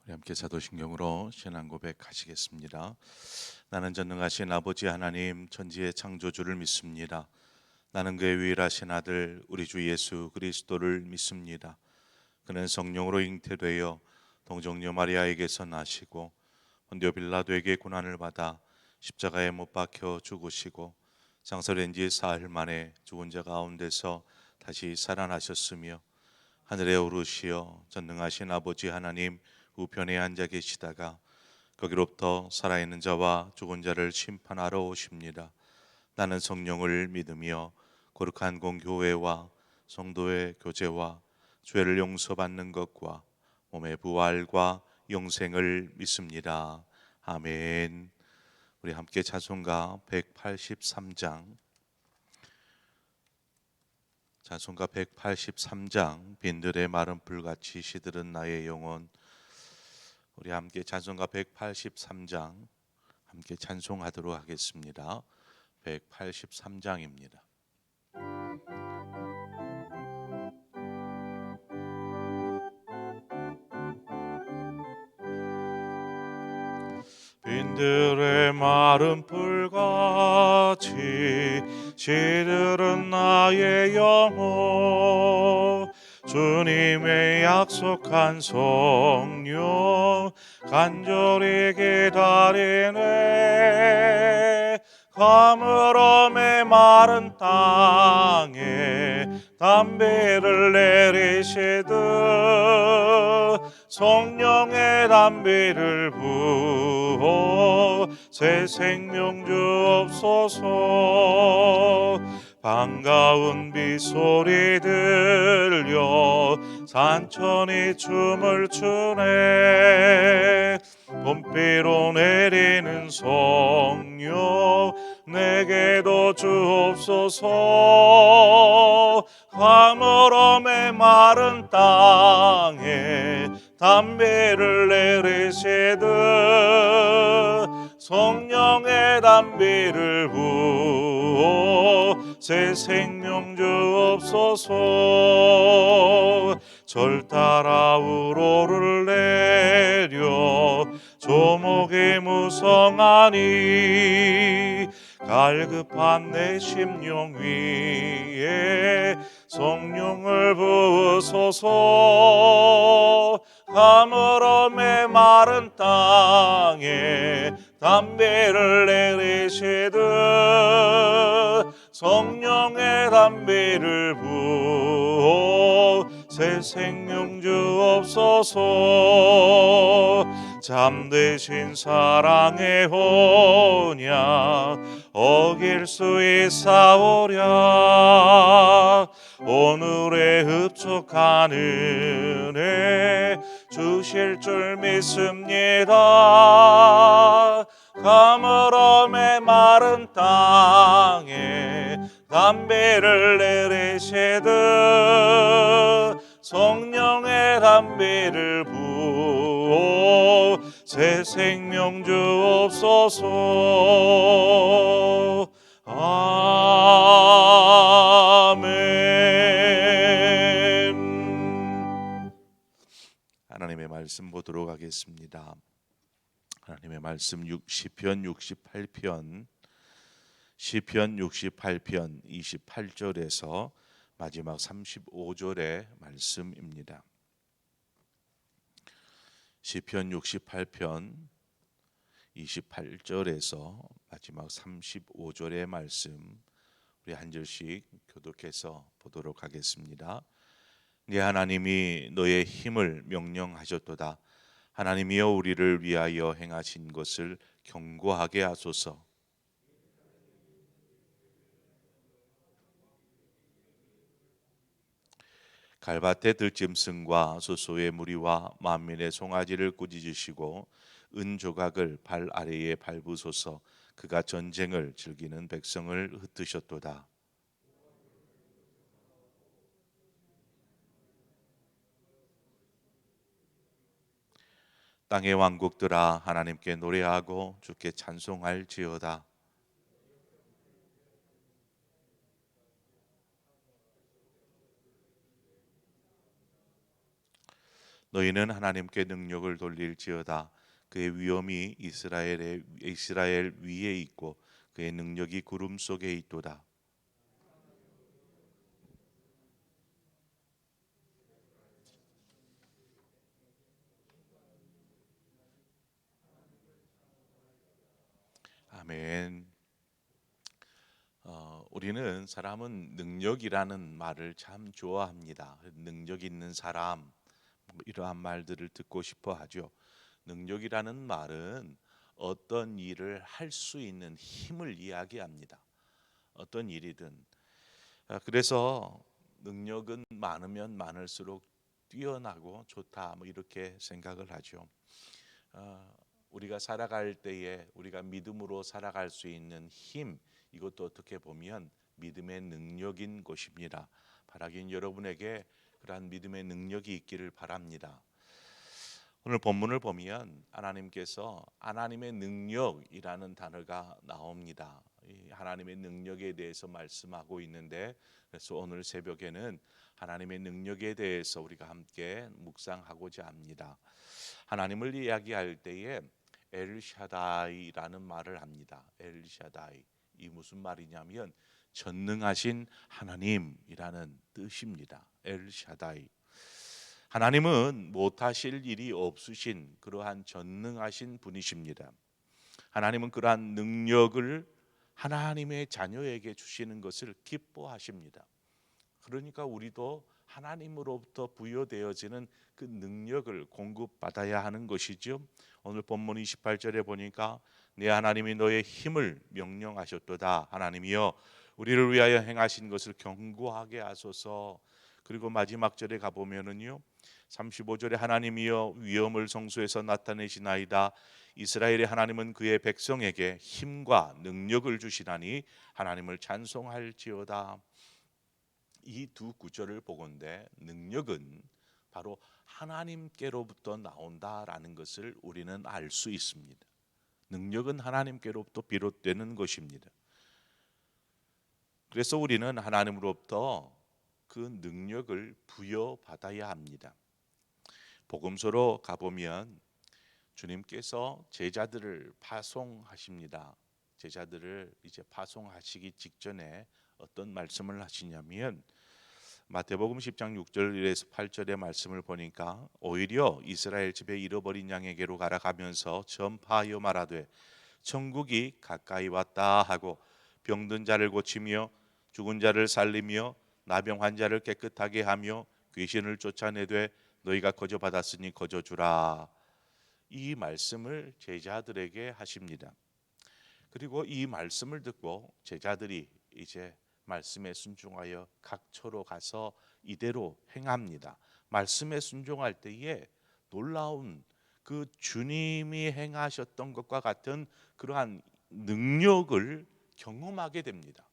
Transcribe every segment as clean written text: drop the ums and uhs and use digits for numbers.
우리 함께 사도신경으로 신앙 고백하시겠습니다. 나는 전능하신 아버지 하나님 천지의 창조주를 믿습니다. 나는 그의 유일하신 아들 우리 주 예수 그리스도를 믿습니다. 그는 성령으로 잉태되어 동정녀 마리아에게서 나시고 본디오 빌라도에게 고난을 받아 십자가에 못 박혀 죽으시고 장사된 지 사흘 만에 죽은 자 가운데서 다시 살아나셨으며 하늘에 오르시어 전능하신 아버지 하나님 우편에 앉아 계시다가 거기로부터 살아있는 자와 죽은 자를 심판하러 오십니다. 나는 성령을 믿으며 거룩한 공교회와 성도의 교제와 죄를 용서받는 것과 몸의 부활과 영생을 믿습니다. 아멘. 우리 함께 찬송가 183장 찬송가 183장 빈들의 마른 불같이 시들은 나의 영혼. 우리 함께 찬송가 183장 함께 찬송하도록 하겠습니다. 183장입니다. 빈들의 마른 불같이 시들은 나의 영혼. 주님의 약속한 성령 간절히 기다리네. 가물어 메마른 땅에 담비를 내리시듯 성령의 담비를 부어 새 생명 주옵소서. 반가운 빗소리 들려 산천이 춤을 추네. 봄비로 내리는 성령 내게도 주옵소서. 가물어 메마른 땅에 담비를 내리시듯 성령의 담비를 부어 새 생명 주옵소서. 절 따라 우로를 내려 조목이 무성하니 갈급한 내 심령 위에 성령을 부으소서. 가물어 메마른 땅에 담비를 내리시듯 성령의 담비를 부어 새 생명 주옵소서. 잠드신 사랑의 혼약 어길 수 있사오랴. 오늘의 흡족한 은혜 주실 줄 믿습니다. 가물어 메마른 땅에 담비를 내리시듯 성령의 담비를 부어 새 생명 주옵소서. 아멘. 하나님의 말씀 보도록 하겠습니다. 하나님의 말씀 시편 68편 28절에서 마지막 35절의 말씀입니다. 시편 68편 28절에서 마지막 35절의 말씀 우리 한 절씩 교독해서 보도록 하겠습니다. 네 하나님이 너의 힘을 명령하셨도다. 하나님이여 우리를 위하여 행하신 것을 경고하게 하소서. 갈밭의 들짐승과 소소의 무리와 만민의 송아지를 꾸짖으시고 은조각을 발 아래에 밟으소서. 그가 전쟁을 즐기는 백성을 흩으셨도다. 땅의 왕국들아 하나님께 노래하고 주께 찬송할지어다. 너희는 하나님께 능력을 돌릴지어다. 그의 위엄이 이스라엘 위에 있고 그의 능력이 구름 속에 있도다. 아멘. 우리는 사람은 능력이라는 말을 참 좋아합니다. 능력 있는 사람, 이러한 말들을 듣고 싶어 하죠. 능력이라는 말은 어떤 일을 할 수 있는 힘을 이야기합니다. 어떤 일이든. 그래서 능력은 많으면 많을수록 뛰어나고 좋다, 뭐 이렇게 생각을 하죠. 아, 우리가 살아갈 때에 우리가 믿음으로 살아갈 수 있는 힘, 이것도 어떻게 보면 믿음의 능력인 것입니다. 바라긴 여러분에게 그러한 믿음의 능력이 있기를 바랍니다. 오늘 본문을 보면 하나님께서 하나님의 능력이라는 단어가 나옵니다. 이 하나님의 능력에 대해서 말씀하고 있는데, 그래서 오늘 새벽에는 하나님의 능력에 대해서 우리가 함께 묵상하고자 합니다. 하나님을 이야기할 때에 엘샤다이라는 말을 합니다. 엘샤다이. 이 무슨 말이냐면 전능하신 하나님이라는 뜻입니다. 엘샤다이. 하나님은 못하실 일이 없으신 그러한 전능하신 분이십니다. 하나님은 그러한 능력을 하나님의 자녀에게 주시는 것을 기뻐하십니다. 그러니까 우리도 하나님으로부터 부여되어지는 그 능력을 공급받아야 하는 것이죠. 오늘 본문 28절에 보니까 내 하나님이 너의 힘을 명령하셨도다. 하나님이여 우리를 위하여 행하신 것을 경고하게 하소서. 그리고 마지막 절에 가보면은요, 35절에 하나님이여 위엄을 성소에서 나타내시나이다. 이스라엘의 하나님은 그의 백성에게 힘과 능력을 주시나니 하나님을 찬송할지어다. 이 두 구절을 보건대 능력은 바로 하나님께로부터 나온다라는 것을 우리는 알 수 있습니다. 능력은 하나님께로부터 비롯되는 것입니다. 그래서 우리는 하나님으로부터 그 능력을 부여받아야 합니다. 복음서로 가보면 주님께서 제자들을 파송하십니다. 제자들을 이제 파송하시기 직전에 어떤 말씀을 하시냐면 마태복음 10장 6절에서 8절의 말씀을 보니까 오히려 이스라엘 집에 잃어버린 양에게로 가라가면서 전파하여 말하되 천국이 가까이 왔다 하고 병든 자를 고치며 죽은 자를 살리며 나병 환자를 깨끗하게 하며 귀신을 쫓아내되 너희가 거저 받았으니 거저 주라. 이 말씀을 제자들에게 하십니다. 그리고 이 말씀을 듣고 제자들이 이제 말씀에 순종하여 각처로 가서 이대로 행합니다. 말씀에 순종할 때에 놀라운 그 주님이 행하셨던 것과 같은 그러한 능력을 경험하게 됩니다.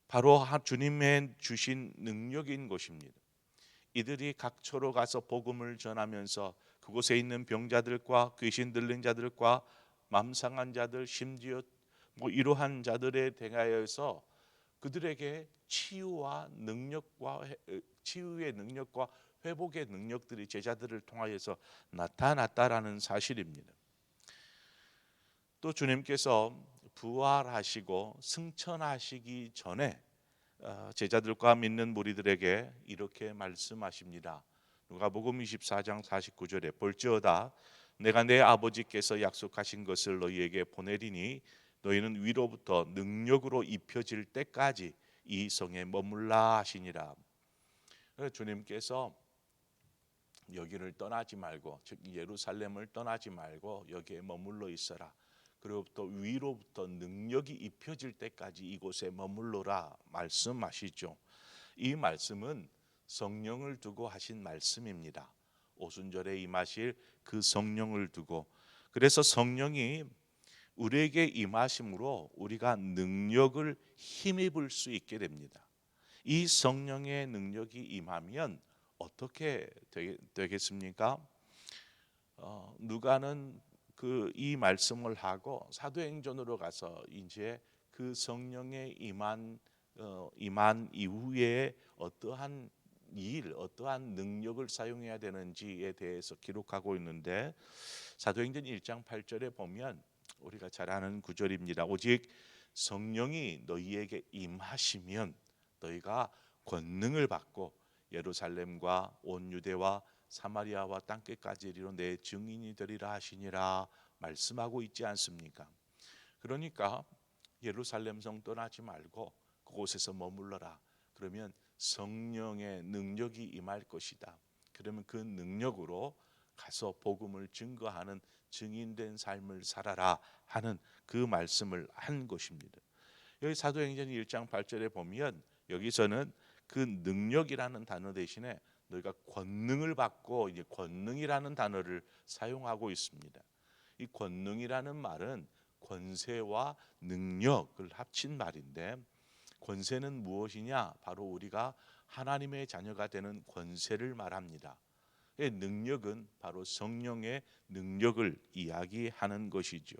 바로 주님의 주신 능력인 것입니다. 이들이 각처로 가서 복음을 전하면서 그곳에 있는 병자들과 귀신 들린 자들과 맘 상한 자들, 심지어 이러한 자들에 대하여서 그들에게 치유의 능력과 회복의 능력들이 제자들을 통하여서 나타났다라는 사실입니다. 또 주님께서 부활하시고 승천하시기 전에 제자들과 믿는 무리들에게 이렇게 말씀하십니다. 누가복음 24장 49절에 볼지어다 내가 내 아버지께서 약속하신 것을 너희에게 보내리니 너희는 위로부터 능력으로 입혀질 때까지 이 성에 머물라 하시니라. 주님께서 여기를 떠나지 말고, 즉 예루살렘을 떠나지 말고 여기에 머물러 있어라. 그리고 또 위로부터 능력이 입혀질 때까지 이곳에 머물러라 말씀하시죠. 이 말씀은 성령을 두고 하신 말씀입니다. 오순절에 임하실 그 성령을 두고, 그래서 성령이 우리에게 임하심으로 우리가 능력을 힘입을 수 있게 됩니다. 이 성령의 능력이 임하면 어떻게 되겠습니까? 누가는 이 말씀을 하고 사도행전으로 가서 이제 그 성령의 임한 이후에 어떠한 일, 어떠한 능력을 사용해야 되는지에 대해서 기록하고 있는데 사도행전 1장 8절에 보면 우리가 잘 아는 구절입니다. 오직 성령이 너희에게 임하시면 너희가 권능을 받고 예루살렘과 온 유대와 사마리아와 땅끝까지 이르러 내 증인이 되리라 하시니라 말씀하고 있지 않습니까? 그러니까 예루살렘 성 떠나지 말고 그곳에서 머물러라. 그러면 성령의 능력이 임할 것이다. 그러면 그 능력으로 가서 복음을 증거하는 증인된 삶을 살아라 하는 그 말씀을 한 것입니다. 여기 사도행전 1장 8절에 보면 여기서는 그 능력이라는 단어 대신에 너희가 권능을 받고 이제 권능이라는 단어를 사용하고 있습니다. 이 권능이라는 말은 권세와 능력을 합친 말인데 권세는 무엇이냐? 바로 우리가 하나님의 자녀가 되는 권세를 말합니다. 능력은 바로 성령의 능력을 이야기하는 것이죠.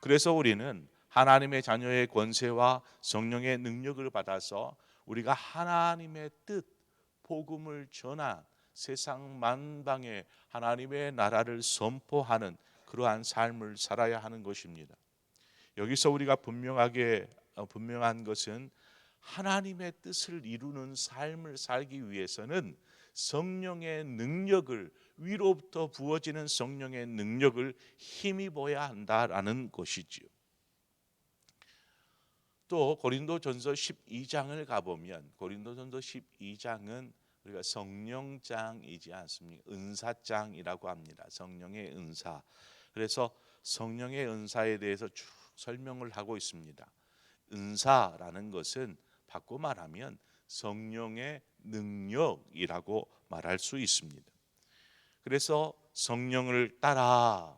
그래서 우리는 하나님의 자녀의 권세와 성령의 능력을 받아서 우리가 하나님의 뜻, 복음을 전한 세상 만방에 하나님의 나라를 선포하는 그러한 삶을 살아야 하는 것입니다. 여기서 우리가 분명한 것은 하나님의 뜻을 이루는 삶을 살기 위해서는 성령의 능력을 위로부터 부어지는 성령의 능력을 힘입어야 한다라는 것이지요. 또 고린도전서 12장을 가보면 고린도전서 12장은 우리가 성령장이지 않습니까? 은사장이라고 합니다. 성령의 은사. 그래서 성령의 은사에 대해서 쭉 설명을 하고 있습니다. 은사라는 것은 바꿔 말하면 성령의 능력이라고 말할 수 있습니다. 그래서 성령을 따라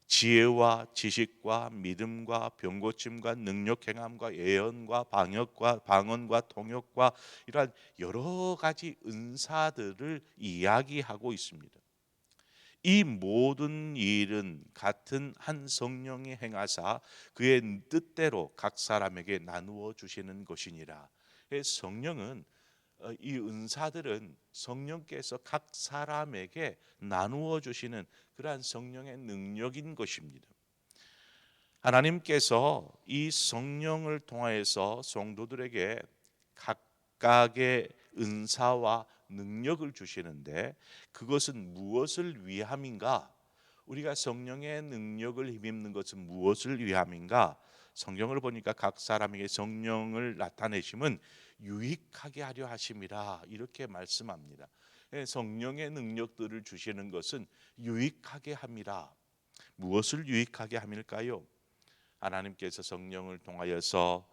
지혜와 지식과 믿음과 병고침과 능력 행함과 예언과 방역과 방언과 통역과 이러한 여러 가지 은사들을 이야기하고 있습니다. 이 모든 일은 같은 한 성령이 행하사 그의 뜻대로 각 사람에게 나누어 주시는 것이니라. 성령은 이 은사들은 성령께서 각 사람에게 나누어 주시는 그러한 성령의 능력인 것입니다. 하나님께서 이 성령을 통하여서 성도들에게 각각의 은사와 능력을 주시는데 그것은 무엇을 위함인가? 우리가 성령의 능력을 힘입는 것은 무엇을 위함인가? 성경을 보니까 각 사람에게 성령을 나타내심은 유익하게 하려 하심이라 이렇게 말씀합니다. 성령의 능력들을 주시는 것은 유익하게 함이라. 무엇을 유익하게 함일까요? 하나님께서 성령을 통하여서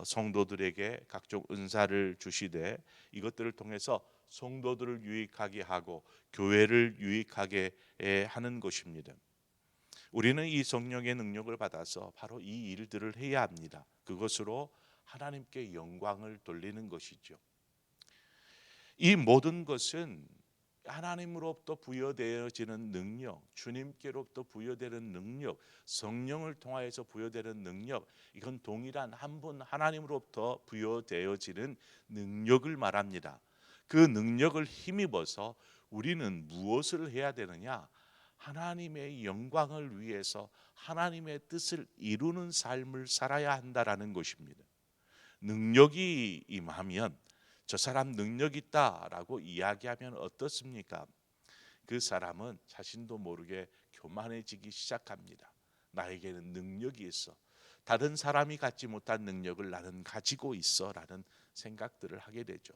성도들에게 각종 은사를 주시되 이것들을 통해서 성도들을 유익하게 하고 교회를 유익하게 하는 것입니다. 우리는 이 성령의 능력을 받아서 바로 이 일들을 해야 합니다. 그것으로 하나님께 영광을 돌리는 것이죠. 이 모든 것은 하나님으로부터 부여되어지는 능력, 주님께로부터 부여되는 능력, 성령을 통하여서 부여되는 능력, 이건 동일한 한 분 하나님으로부터 부여되어지는 능력을 말합니다. 그 능력을 힘입어서 우리는 무엇을 해야 되느냐? 하나님의 영광을 위해서 하나님의 뜻을 이루는 삶을 살아야 한다라는 것입니다. 능력이 임하면 저 사람 능력 있다라고 이야기하면 어떻습니까? 그 사람은 자신도 모르게 교만해지기 시작합니다. 나에게는 능력이 있어. 다른 사람이 갖지 못한 능력을 나는 가지고 있어라는 생각들을 하게 되죠.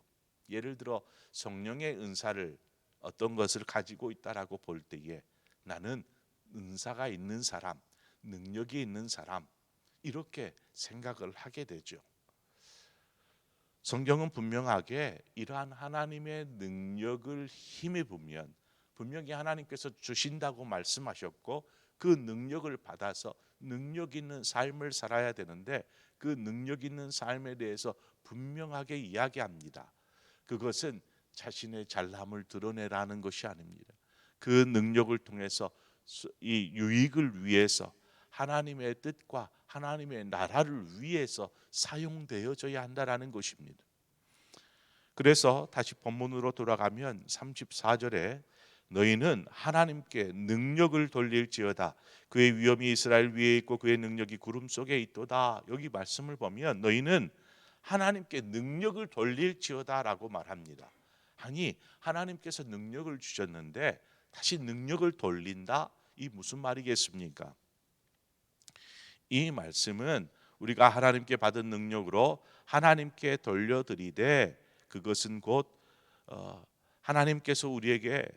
예를 들어 성령의 은사를 어떤 것을 가지고 있다라고 볼 때에 나는 은사가 있는 사람, 능력이 있는 사람 이렇게 생각을 하게 되죠. 성경은 분명하게 이러한 하나님의 능력을 힘입으면 분명히 하나님께서 주신다고 말씀하셨고 그 능력을 받아서 능력 있는 삶을 살아야 되는데 그 능력 있는 삶에 대해서 분명하게 이야기합니다. 그것은 자신의 잘남을 드러내라는 것이 아닙니다. 그 능력을 통해서 이 유익을 위해서 하나님의 뜻과 하나님의 나라를 위해서 사용되어져야 한다라는 것입니다. 그래서 다시 본문으로 돌아가면 34절에 너희는 하나님께 능력을 돌릴지어다. 그의 위엄이 이스라엘 위에 있고 그의 능력이 구름 속에 있도다. 여기 말씀을 보면 너희는 하나님께 능력을 돌릴지어다라고 말합니다. 아니, 하나님께서 능력을 주셨는데 다시 능력을 돌린다? 이 무슨 말이겠습니까? 이 말씀은 우리가 하나님께 받은 능력으로 하나님께 돌려드리되 그것은 곧 하나님께서 우리에게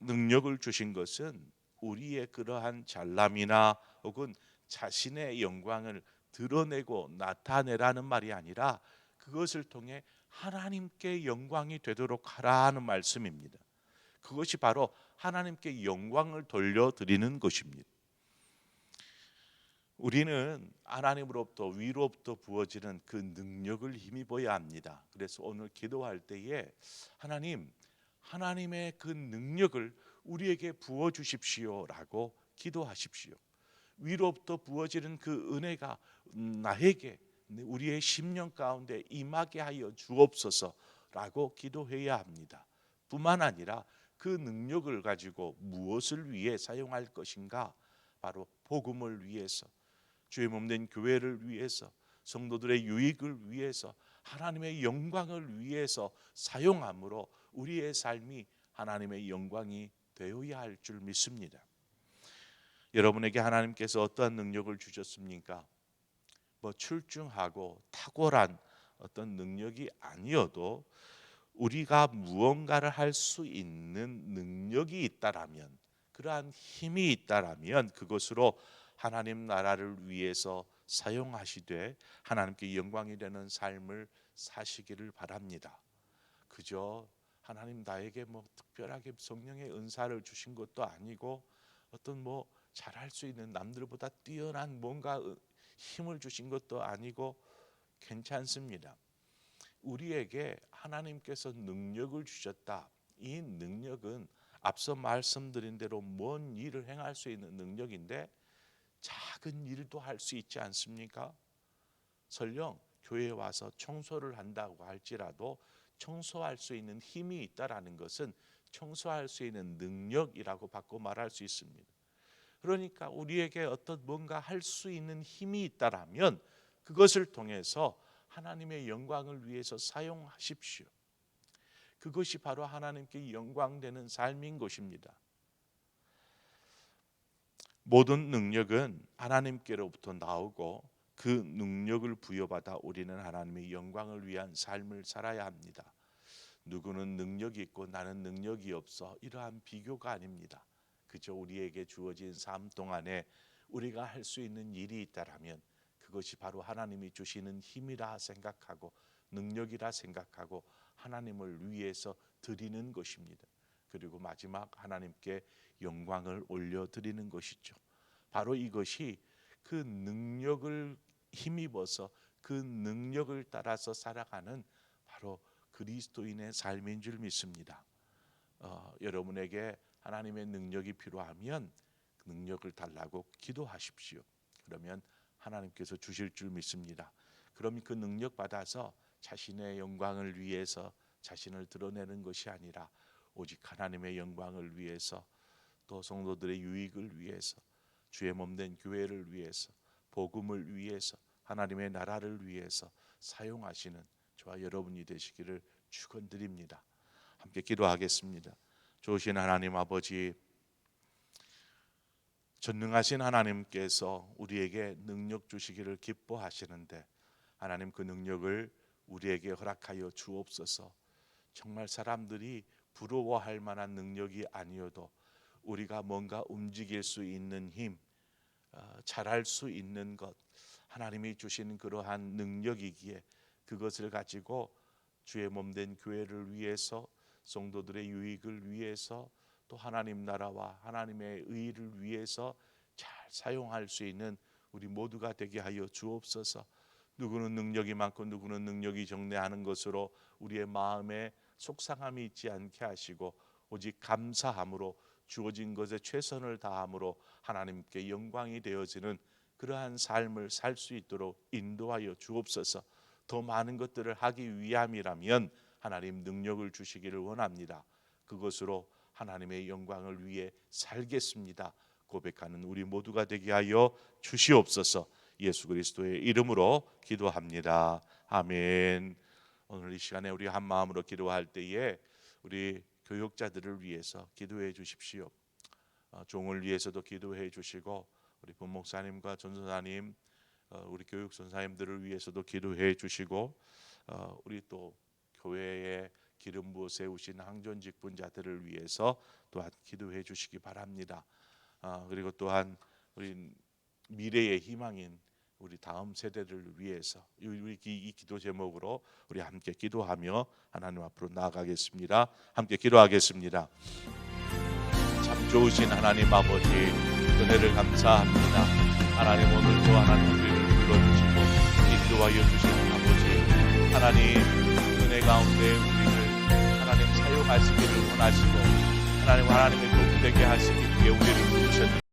능력을 주신 것은 우리의 그러한 잘남이나 혹은 자신의 영광을 드러내고 나타내라는 말이 아니라 그것을 통해 하나님께 영광이 되도록 하라는 말씀입니다. 그것이 바로 하나님께 영광을 돌려드리는 것입니다. 우리는 하나님으로부터 위로부터 부어지는 그 능력을 힘입어야 합니다. 그래서 오늘 기도할 때에 하나님의 그 능력을 우리에게 부어 주십시오라고 기도하십시오. 위로부터 부어지는 그 은혜가 나에게 우리의 심령 가운데 임하게 하여 주옵소서라고 기도해야 합니다. 뿐만 아니라 그 능력을 가지고 무엇을 위해 사용할 것인가? 바로 복음을 위해서, 주의 몸된 교회를 위해서, 성도들의 유익을 위해서, 하나님의 영광을 위해서 사용함으로 우리의 삶이 하나님의 영광이 되어야 할 줄 믿습니다. 여러분에게 하나님께서 어떠한 능력을 주셨습니까? 출중하고 탁월한 어떤 능력이 아니어도 우리가 무언가를 할 수 있는 능력이 있다라면, 그러한 힘이 있다라면 그것으로 하나님 나라를 위해서 사용하시되 하나님께 영광이 되는 삶을 사시기를 바랍니다. 그저 하나님 나에게 특별하게 성령의 은사를 주신 것도 아니고 어떤 잘할 수 있는 남들보다 뛰어난 뭔가 힘을 주신 것도 아니고 괜찮습니다. 우리에게 하나님께서 능력을 주셨다. 이 능력은 앞서 말씀드린 대로 먼 일을 행할 수 있는 능력인데 작은 일도 할 수 있지 않습니까? 설령 교회에 와서 청소를 한다고 할지라도 청소할 수 있는 힘이 있다라는 것은 청소할 수 있는 능력이라고 바꿔 말할 수 있습니다. 그러니까 우리에게 어떤 뭔가 할 수 있는 힘이 있다라면 그것을 통해서 하나님의 영광을 위해서 사용하십시오. 그것이 바로 하나님께 영광되는 삶인 것입니다. 모든 능력은 하나님께로부터 나오고 그 능력을 부여받아 우리는 하나님의 영광을 위한 삶을 살아야 합니다. 누구는 능력이 있고 나는 능력이 없어, 이러한 비교가 아닙니다. 그저 우리에게 주어진 삶 동안에 우리가 할 수 있는 일이 있다라면 그것이 바로 하나님이 주시는 힘이라 생각하고 능력이라 생각하고 하나님을 위해서 드리는 것입니다. 그리고 마지막 하나님께 영광을 올려드리는 것이죠. 바로 이것이 그 능력을 힘입어서 그 능력을 따라서 살아가는 바로 그리스도인의 삶인 줄 믿습니다. 여러분에게 하나님의 능력이 필요하면 그 능력을 달라고 기도하십시오. 그러면 하나님께서 주실 줄 믿습니다. 그럼 그 능력 받아서 자신의 영광을 위해서 자신을 드러내는 것이 아니라 오직 하나님의 영광을 위해서, 또 성도들의 유익을 위해서, 주의 몸된 교회를 위해서, 복음을 위해서, 하나님의 나라를 위해서 사용하시는 저와 여러분이 되시기를 축원드립니다. 함께 기도하겠습니다. 좋으신 하나님 아버지, 전능하신 하나님께서 우리에게 능력 주시기를 기뻐하시는데 하나님 그 능력을 우리에게 허락하여 주옵소서. 정말 사람들이 부러워할 만한 능력이 아니어도 우리가 뭔가 움직일 수 있는 힘, 잘할 수 있는 것, 하나님이 주신 그러한 능력이기에 그것을 가지고 주의 몸된 교회를 위해서, 성도들의 유익을 위해서, 또 하나님 나라와 하나님의 의를 위해서 잘 사용할 수 있는 우리 모두가 되게 하여 주옵소서. 누구는 능력이 많고 누구는 능력이 적네하는 것으로 우리의 마음에 속상함이 있지 않게 하시고 오직 감사함으로 주어진 것에 최선을 다함으로 하나님께 영광이 되어지는 그러한 삶을 살 수 있도록 인도하여 주옵소서. 더 많은 것들을 하기 위함이라면 하나님 능력을 주시기를 원합니다. 그것으로 하나님의 영광을 위해 살겠습니다 고백하는 우리 모두가 되게 하여 주시옵소서. 예수 그리스도의 이름으로 기도합니다. 아멘. 오늘 이 시간에 우리 한 마음으로 기도할 때에 우리 교육자들을 위해서 기도해 주십시오. 종을 위해서도 기도해 주시고 우리 본목사님과 전도사님, 우리 교육선사님들을 위해서도 기도해 주시고 우리 또 교회에 기름 부어 세우신 항존 직분자들을 위해서 또한 기도해 주시기 바랍니다. 그리고 또한 우리 미래의 희망인 우리 다음 세대를 위해서 이 기도 제목으로 우리 함께 기도하며 하나님 앞으로 나아가겠습니다. 함께 기도하겠습니다. 참 좋으신 하나님 아버지, 은혜를 감사합니다. 하나님, 오늘도 하나님 우리를 불러주시고 인도하여 주시는 아버지, 하나님 은혜 가운데 우리를 하나님 사용하시기를 원하시고 하나님의 도움 되게 하시기 위해 우리를 부르셨는데